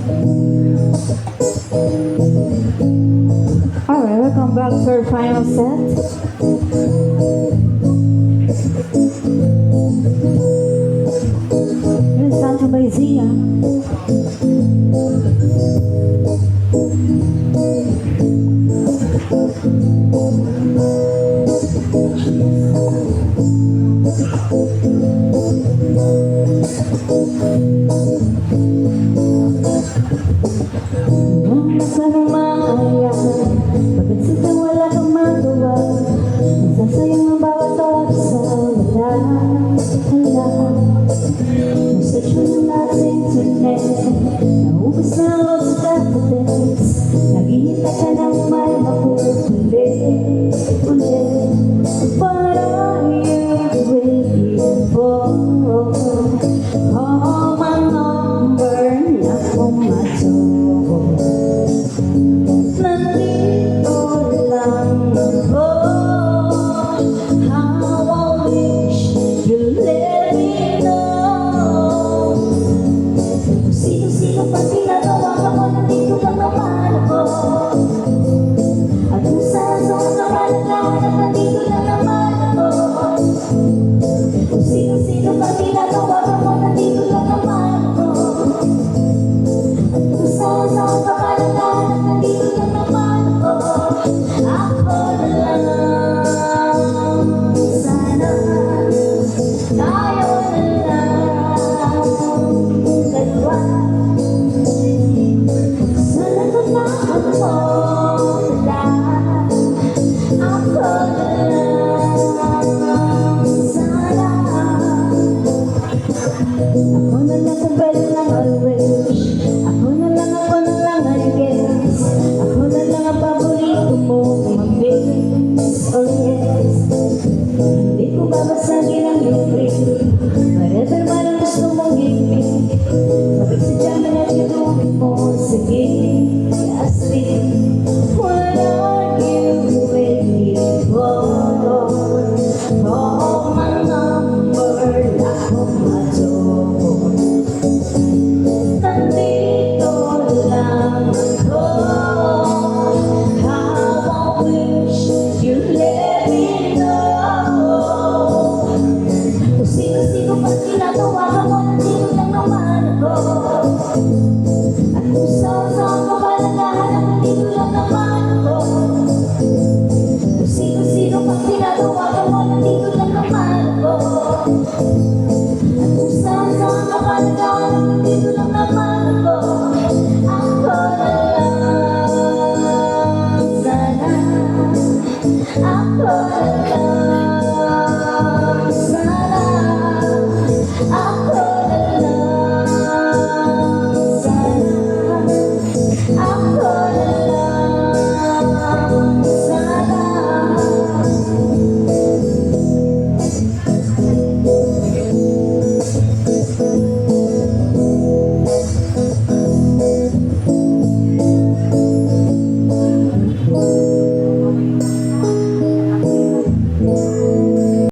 Alright, welcome back to our final set. Here's Santa Maizia. Sanang maaya, bakit sila wala kang magawa? Nasasayang ang bawat oras sa wala. Message mo na lahat sa internet, naubos na ang load sa database. Naghihintay ka ng may mapupulit ulit. What are you waiting for? Call my number na pumato. Nandito lang ako. How I wish you let me know. Kung sino-sino pa tinatawa mo, nandito lang naman ako. At kung saan-saan naman ang lahat, nandito lang naman ako. Kung sino-sino pa tinatawa mo, nandito lang naman ako. At kung saan-saan naman ang lahat, nandito lang naman ako. Ako na lang. Sana tayo na lang. Dalawa. Sana tutlakan mo lahat. Ako na lang. Sana ako na lang kung pwede lang always. Ako na lang I guess. Ako na lang ang paborito mo mamiss. Oh yes. Hindi ko babasagin ang iyong ring. Whatever man ang gusto mong gimmick. Pagkaksadya man at gagawin mo. Sige, Yasmin. What are you waiting for? Call my number na pumato. Nandito lang ako. How I wish you let me know. Kung sino-sino pa